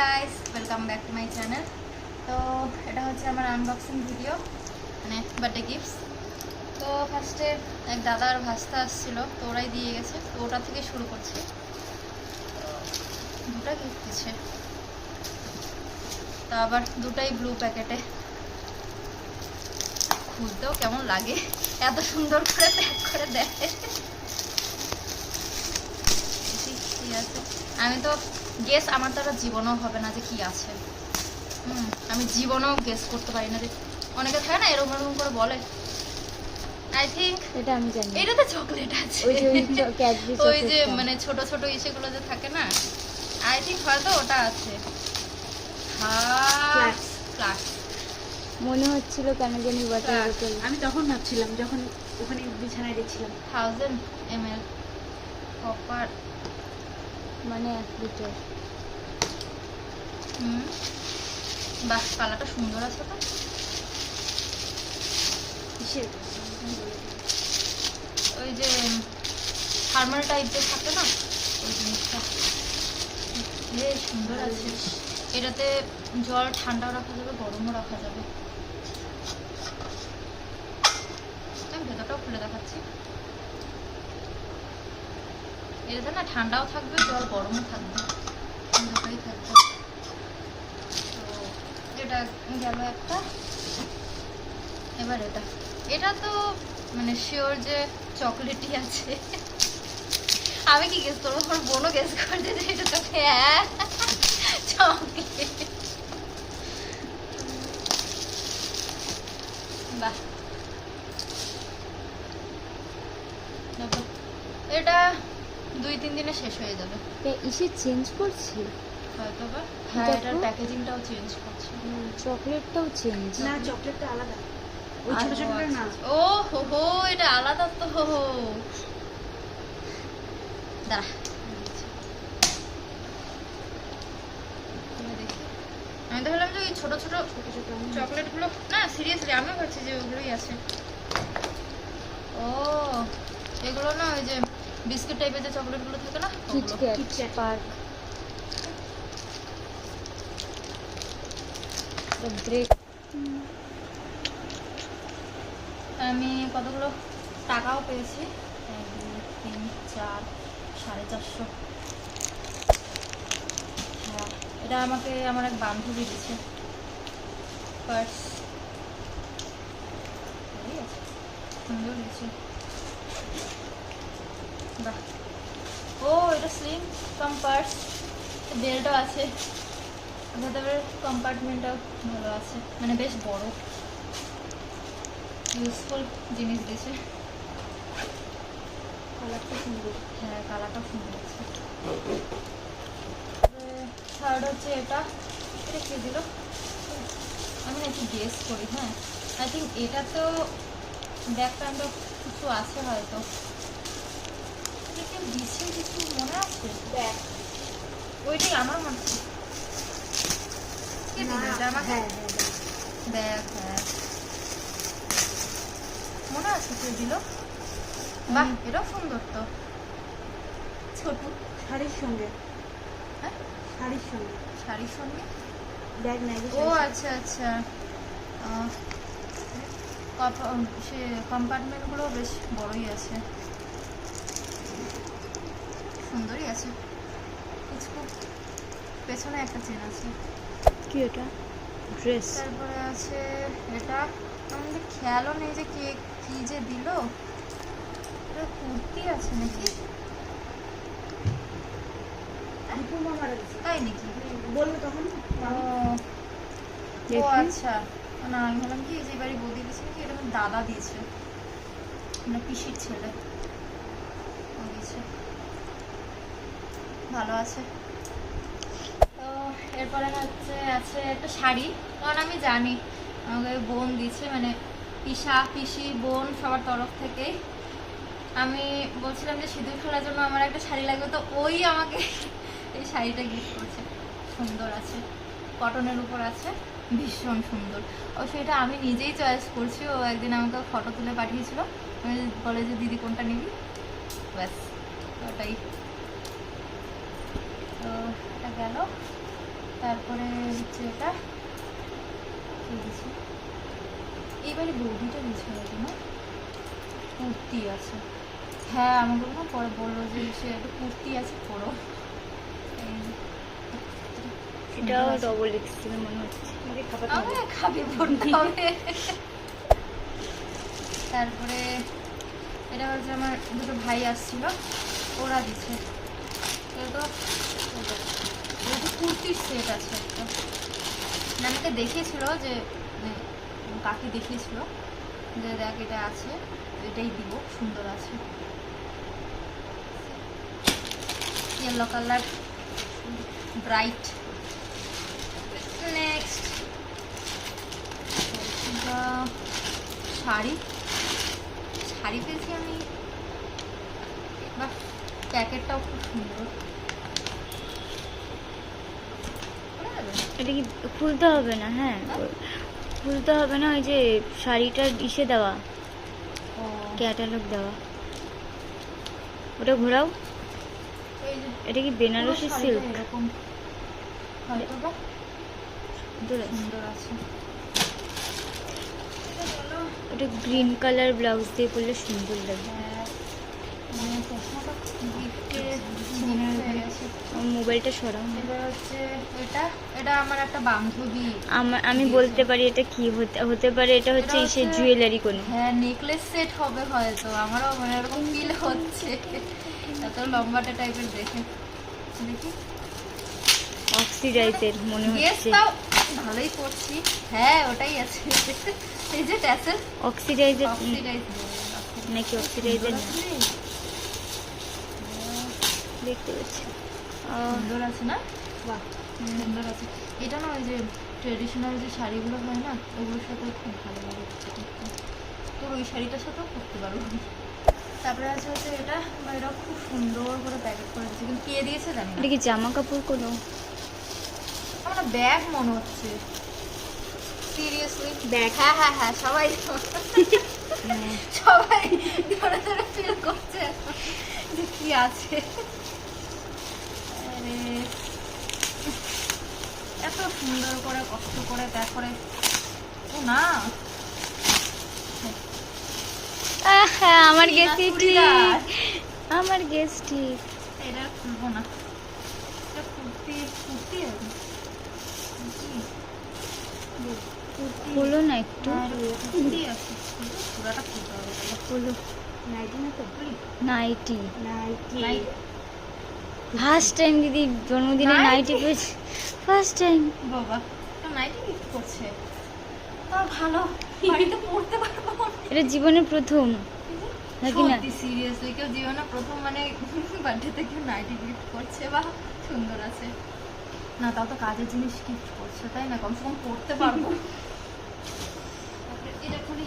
Guys, welcome back to my channel. তো এটা হচ্ছে আমার আনবক্সিং ভিডিও, মানে বার্থডে গিফটস। তো ফার্স্টে এক দাদার ভাস্তা আসছিল, তো ওরাই দিয়ে গেছে, তো ওটা থেকে শুরু করছি। দুটা গিফট দিচ্ছে, তা আবার দুটাই ব্লু প্যাকেটে। খুলতেও কেমন লাগে, এত সুন্দর করে প্যাক করে দেয়। ঠিক আছে, আমি তো গেস আমার দ্বারা জীবনেও হবে না যে কি আছে। আমি জীবনেও গেস করতে পারি না। যে অনেকে থাকে না এরকম এরকম করে বলে, আই থিঙ্ক এটা আমি জানি এটাতে চকলেট আছে, ওই যে মানে ছোট ছোট ইসেগুলো যে থাকে না, আই থিঙ্ক হয়তো ওটা আছে। ফ্লাক্স মনে হচ্ছিল কেন জানি ওয়াটার বোতল। আমি তখন ভাবছিলাম যখন ওখানে বিছানায় দেখছিলাম 1000 ml কপার, মানে 1 লিটার। বাহ, কালারটা সুন্দর আছে। তো কিসের ওই যে থার্মাল টাইপ যে থাকে না, ওই জিনিসটা বেশ সুন্দর আছে। এটাতে জল ঠান্ডাও রাখা যাবে, গরমও রাখা যাবে। আমি ভেতরটাও খুলে দেখাচ্ছি। এটাতে না ঠান্ডাও থাকবে, জল গরমও থাকবে, দুটোই থাকবে। তো এটা গেল একটা। এবার এটা তো মানে শিওর যে চকলেটই আছে। আমি কি গেস করবো, আমার বোনও গেস করছে যে এটা তো হ্যাঁ চকলেট। বাহ, এটা 2-3 দিনে শেষ হয়ে যাবে ইসে চেঞ্জ করছি হয়তো বা। হ্যাঁ, এটার প্যাকেজিংটাও চেঞ্জ করছে। চকলেটটাও চেঞ্জ। না, চকলেটটা আলাদা, ওই ছোট ছোটটা না। ও হো হো, এটা আলাদা তো। দাঁড়া দেখি, আমি তো ভাবলাম যে ওই ছোট ছোট চকলেটগুলো, না সিরিয়াসলি আমিও ভাবছি যে ওগুলোই আছে। ও এগুলো না ওই যে বিস্কিট টাইপের যে চকলেটগুলো থাকে না, কিটক্যাট পার্ক ব্রেক। আমি কতগুলো টাকাও পেয়েছি, 1 2 3 4 450। হ্যাঁ, এটা আমাকে আমার এক বান্ধবী দিয়েছে। পার্স সুন্দর দিয়েছে। বাহ, ও এটা স্লিম কাম পার্স, বেল্টও আছে, ভেতরের কম্পার্টমেন্টটাও ভালো আছে, মানে বেশ বড়, ইউজফুল জিনিস দিয়েছে। কালারটা সুন্দর। হ্যাঁ, কালারটা সুন্দর আছে। থার্ড হচ্ছে এটা কে দিল, আমি না একটু গেস করি। হ্যাঁ, আই থিঙ্ক এটা তো ব্যাক কাইন্ড অফ কিছু আছে হয়তো। দিচ্ছে কিছু মনে আছে, ব্যাগ। ওইটাই আমার মনে আছে। কে দিল এটা আমাকে? ব্যাগ, হ্যাঁ মনে আছে কে দিল। বাহ, এটাও সুন্দর তো, ছোট শাড়ির সঙ্গে। হ্যাঁ, শাড়ির সঙ্গে শাড়ির সঙ্গে ব্যাগ নাই। ও আচ্ছা আচ্ছা, সে কম্পার্টমেন্টগুলো বেশ বড়ই আছে, সুন্দরই আছে। কিছু পেছনে একটা চেন আছে। কি এটা? ড্রেস। তারপরে আছে এটা, আমাদের খেয়ালও নেই যে কে কি যে দিল। এটা কুর্তি আছে নাকি, তাই নাকি? বললো তখন। ও আচ্ছা, না আমি ভাবলাম কি যে বাড়ি বৌদি দিয়েছে নাকি, এটা আমার দাদা দিয়েছে, মানে পিসির ছেলে ও দিয়েছে। ভালো আছে। তো এরপরে হচ্ছে আছে একটা শাড়ি, কারণ আমি জানি আমাকে বোন দিয়েছে, মানে পিসি বোন সবার তরফ থেকেই। আমি বলছিলাম যে সিঁদুর খেলার জন্য আমার একটা শাড়ি লাগবে, তো ওই আমাকে এই শাড়িটা গিফট করছে। সুন্দর আছে, কটনের উপর আছে, ভীষণ সুন্দর। ও সেটা আমি নিজেই চয়েস করছি, ও একদিন আমাকে ফটো তুলে পাঠিয়েছিল, বলে যে দিদি কোনটা নিবি, ব্যাস ওটাই। তো এটা গেল। তারপরে হচ্ছে এটা কি দিয়েছে, এইবারে বৌদিটা দিয়েছে হয়তো না, কুর্তি আছে। হ্যাঁ আমাকে না পরে বললো যে সে একটা কুর্তি আছে পরো। এই যে। এটাও ডবল এক্সেল মনে হচ্ছে। আমাকে খাবার আমাকে খাবে পড়তে হবে। তারপরে এটা হচ্ছে আমার দুটো ভাই আসছিল, ওরা দিচ্ছে। এটা তো কুর্তির সেট আছে একটা, মানে আমাকে দেখিয়েছিল যে মানে কাকে দেখিয়েছিল যে দেখ এটা আছে, এটাই দিব, সুন্দর আছে, yellow colour bright. Next sari, sari পেয়েছি আমি, বাহ প্যাকেটটাও খুব সুন্দর। পরে যাবে? এটা কি খুলতে হবে না? হ্যাঁ, খুলতে হবে না, ওই যে শাড়িটার ইসে দেওয়া, ও ক্যাটালগ দেওয়া, ওটা ঘোরাও। এই যে এটা কি বেনারসি পুরো শাড়িটা সিল্ক? এরকম হয়তো বা সুন্দর আছে। এটা হলো ওটা গ্রিন কালার ব্লাউজ দিয়ে পরলে সুন্দর লাগবে। মানে চশমাটা গিফটে হয়ে গেছে। আমার মোবাইলটা সরাও না। এবার হচ্ছে এটা, এটা আমার একটা বান্ধবী। আমি বলতে পারি এটা কি হতে পারে। এটা হচ্ছে এটা ইসে হচ্ছে- জুয়েলারি কোনো। হ্যাঁ নেকলেস সেট হবে হয়তো, আমারও মানে এরকম ফিল হচ্ছে, এত লম্বাটা টাইপের দেখে। দেখি অক্সিডাইজের মনে গেস হচ্ছে। তাও ভালোই করছি। হ্যাঁ ওটাই আছে, এই যে ট্যাসেল অক্সিডাইজের অক্সিডাইজ নাকি অক্সিডাইজের না, দেখতে পাচ্ছি। সুন্দর আছে না, বাহ সুন্দর আছে। এটা না ওই যে ট্রেডিশনাল যে শাড়িগুলো হয় না, ওগুলোর সাথে খুব ভালো লাগে করতে। তোর ওই শাড়িটার সাথেও করতে পারবো। তারপরে আছে হচ্ছে এটা, এটা খুব সুন্দর করে প্যাকেট করে দিচ্ছে, কিন্তু কে দিয়েছে জানি না। এটা কি জামা কাপড় কোনো? আমার ব্যাগ মনে হচ্ছে, সিরিয়াসলি ব্যাগ। হ্যাঁ হ্যাঁ হ্যাঁ, সবাই সবাই ধরে ধরে ফিল করছে এখন যে কি আছে। আরে, এত সুন্দর করে কষ্ট করে প্যাক করে, ও না হ্যাঁ, আমার কি না গেছি ঠিক, চুড়িদার? আমার গেস ঠিক। এটা খুলবো না, এটা কুর্তি, কুর্তি আছে হলো না একটু, কুর্তি আছে, পুরাটা খুলতে হবে তাহলে। হলো। নাইটি না তো? Nightie, nightie. ফার্স্ট টাইম দিদি জন্মদিনে নাইটি? নাইটি পেয়েছি, ফার্স্ট টাইম। বাবা তো নাইটি গিফট করছে, তার ভালো, বাড়িতে পড়তে পারবো। এটা জীবনের প্রথম নাকি না? সত্যি সিরিয়াসলি কেউ জীবনে প্রথম মানে বার্থডেতে কেউ নাইটি গিফট করছে, বা সুন্দর আছে না, তাও তো কাজের জিনিস গিফট করছে তাই না, কমসে কম পড়তে পারবো। তারপরে এটা খুলি,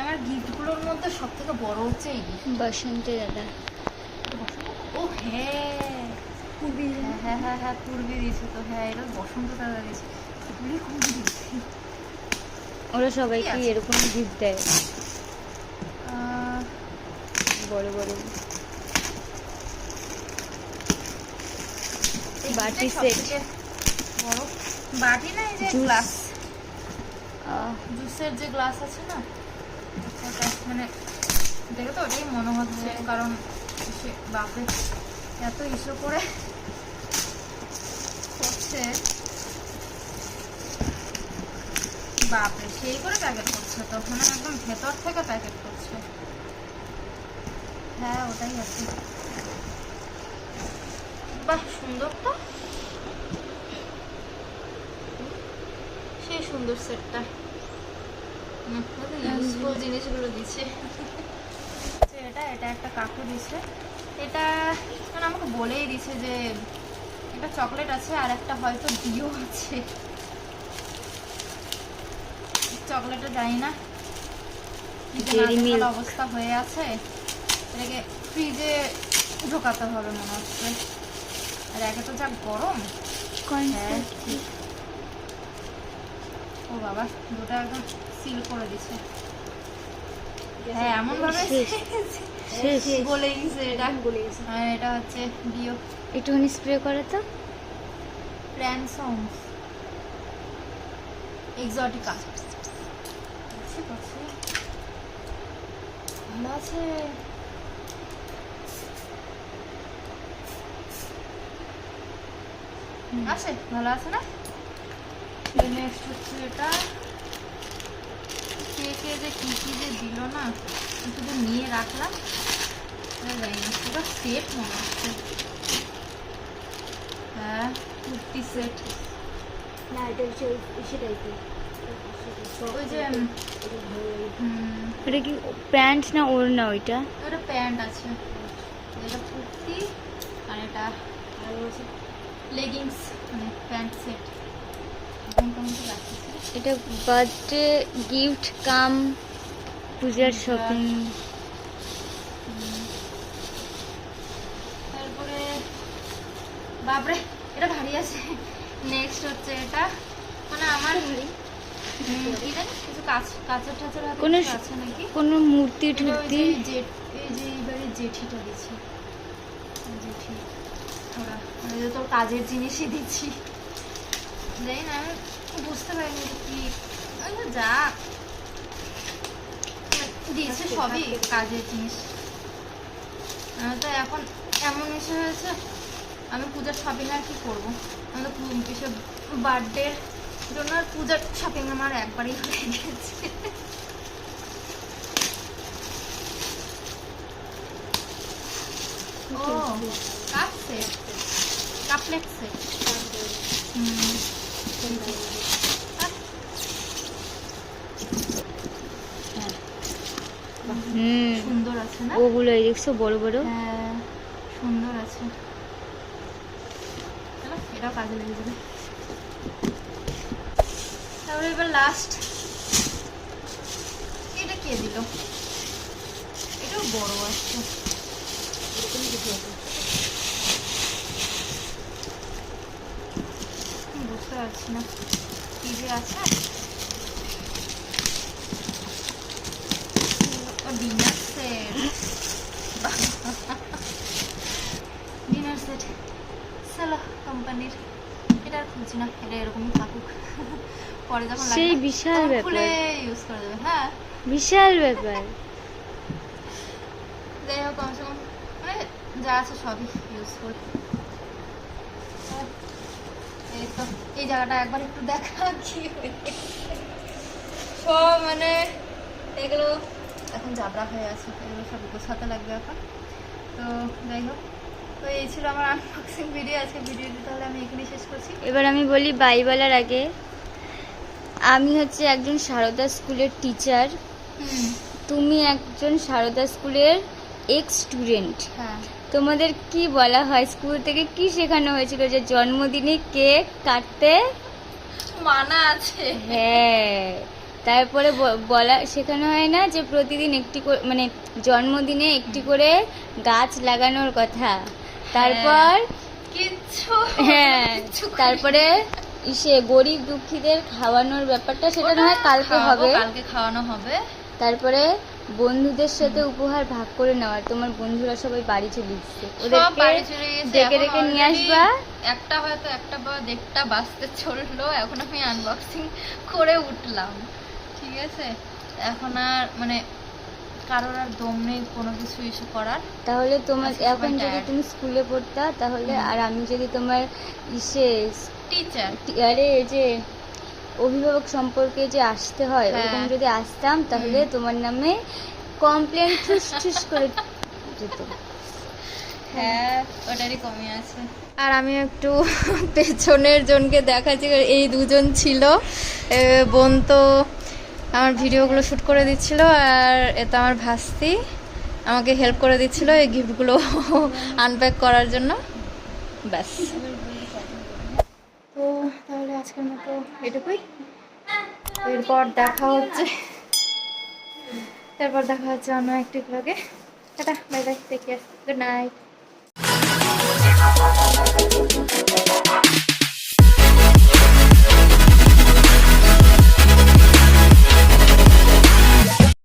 আমার গিফটগুলোর মধ্যে সব থেকে বড় হচ্ছে এই gift। বসন্তে দাদা, ও হ্যাঁ খুবই হ্যাঁ হ্যাঁ হ্যাঁ হ্যাঁ পূর্বে দিয়েছে তো, হ্যাঁ এটা বসন্ত দাদা দিয়েছে, এগুলি খুব দিয়েছি। ওরা সবাইকে কি আছে? এরকম গিফট দেয়, আহ, বড় বড় এই বাটি gift-টাই set। সবথেকে বড়। বাটি না, এই যে Juice। গ্লাস, জুসের যে গ্লাস আছে না, ওটা মানে দেখে তো ওটাই মনে হচ্ছে, কারণ সে বাপরে এত ইস্যু করে করছে, বাপরে সেই করে প্যাকেট করছে, তো মানে একদম ভেতর থেকে প্যাকেট করছে। হ্যাঁ ওটাই আছে, বাহ সুন্দর তো, সেই সুন্দর সেটটা, ইউজফুল জিনিসগুলো দিচ্ছে। এটা এটা একটা কাকু দিছে, এটা মানে আমাকে বলেই দিছে যে একটা চকলেট আছে আর একটা হয়তো ডিও আছে, চকলেটটা জানি না কি যে Dairy নাজেহাল milk। অবস্থা হয়ে আছে, এটাকে ফ্রিজে ঢোকাতে হবে মনে হচ্ছে, আর একে তো যা গরম। হ্যাঁ ও বাবা, দুটো একদম সিল করে দিছে, হ্যাঁ এমন ভাবে শেষ। বলে দিছে এটা, বলে গেছে। আর এটা হচ্ছে ডিও। একটুখানি স্প্রে করে তো। ব্র্যান্ডসন্স এক্সোটিকা ভালো আছে। আছে ভালো আছে না? নেক্সট হচ্ছে এটা কে যে কি যে দিল না, শুধু নিয়ে রাখলাম, জানি না পুরো সেট মনে হচ্ছে। হ্যাঁ কুর্তি সেট, না এটা হচ্ছে ইসে টাইপের, ওই যে এটা কি প্যান্ট না ওড়না? ওইটা ওটা প্যান্ট আছে, এটা কুর্তি আর এটা ভালো আছে। লেগিংস মানে প্যান্ট সেট। এখন কেমন লাগছে? এটা বার্থডে গিফট কাম পূজার শপিং। তারপরে বাপরে এটা ভারী আছে। নেক্সট হচ্ছে এটা মানে আমার কি জানি কিছু কাঁচের টাচের হাতে কোনো কিছু আছে নাকি, কোনো মূর্তি এটা ওই টুর্তি? যে এই যে এইবারে জেঠিটা দিচ্ছে, জেঠি ওরা মানে যে তোর কাজের জিনিসই দিচ্ছি, জানি না আমি বুঝতে পারিনি যে কি, ওই যে যা দিয়েছে সবই কাজের জিনিস। তো এখন এমন ইসে হয়েছে, আমি পূজার শপিং আর কি করবো, আমি তো এসব বার্থডের জন্য আর পূজার শপিং আমার একবারই হয়ে গেছে। ও কাপ সেট, কাপলেট সেট। সুন্দর আছে না? ওগুলো এই দেখছো বড় বড়। হ্যাঁ সুন্দর আছে, চলো এটাও কাজে লেগে যাবে। তারপরে এবার লাস্ট এটা কে দিল, এটাও বড় আছে, এরকম কিছু আছে। বুঝতে পারছি না কি যে আছে। ডিনার সেট, ডিনার সেট চলো কোম্পানির, এটা আর খুলছি না, এটা এরকমই থাকুক, পরে যখন সেই লাগবে বিশাল তখন ব্যাপার। খুলে ইউজ করা যাবে। হ্যাঁ বিশাল ব্যাপার। যাই হোক কমসে কম মানে যা আছে সবই ইউজফুল। এই তো এই জায়গাটা একবার একটু দেখা কি হয়েছে, সব মানে এগুলো এখন জাবরা হয়ে আছে, এগুলো সব গোছাতে লাগবে এখন। তো যাই হোক, তো এই ছিল আমার আনবক্সিং ভিডিও। আজকে ভিডিওটি তাহলে আমি এখানেই শেষ করছি। এবার আমি বলি বাই বলার আগে, আমি হচ্ছে একজন সারদা স্কুলের টিচার, তুমি একজন সারদা স্কুলের এক্স স্টুডেন্ট। হ্যাঁ তোমাদের কি বলা হয়, স্কুল থেকে কি শেখানো হয়েছিল যে জন্মদিনে কেক কাটতে? মানা আছে। হ্যাঁ, তারপরে বলা শেখানো হয় না যে প্রতিদিন একটি মানে জন্মদিনে একটি করে গাছ লাগানোর কথা? তারপর কিচ্ছু হ্যাঁ, কিচ্ছু তারপরে গরিব দুঃখীদের খাওয়ানোর ব্যাপারটা সেটা না হয় কালকে হবে, কালকে খাওয়ানো হবে। তারপরে বন্ধুদের সাথে উপহার ভাগ করে নেওয়ার, তোমার বন্ধুরা সবাই বাড়ি চলে এসছে, সব বাড়ি চলে গেছে, ডেকে এখন ডেকে নিয়ে already আসবা। একটা হয়তো একটা বা দেড়টা বাজতে চললো, এখন আমি আনবক্সিং করে উঠলাম, ঠিক আছে? এখন আর মানে কারোর আর দম নেই কোনো কিছু ইস্যু করার। তাহলে তোমার আজকে এখন সবাই যদি tired। তুমি স্কুলে পড়তা তাহলে, আর আমি যদি তোমার টিচার আরে এই যে অভিভাবক সম্পর্কে যে আসতে হয় হ্যাঁ। ওরকম যদি আসতাম তাহলে তোমার নামে কমপ্লেন ঠুস ঠুস করে যেত। হ্যাঁ ওটারই কমই আছে। আর আমি একটু পেছনের জনকে দেখাচ্ছি, এই দুজন ছিল, বোন তো আমার ভিডিওগুলো শ্যুট করে দিচ্ছিল, আর এটা আমার ভাস্তি আমাকে হেল্প করে দিচ্ছিল এই গিফটগুলো আনপ্যাক করার জন্য। ব্যাস, তো তাহলে আজকের মতো এটুকুই। এরপর দেখা হচ্ছে অন্য একটি ব্লগে। Tata, bye bye, take care, good night.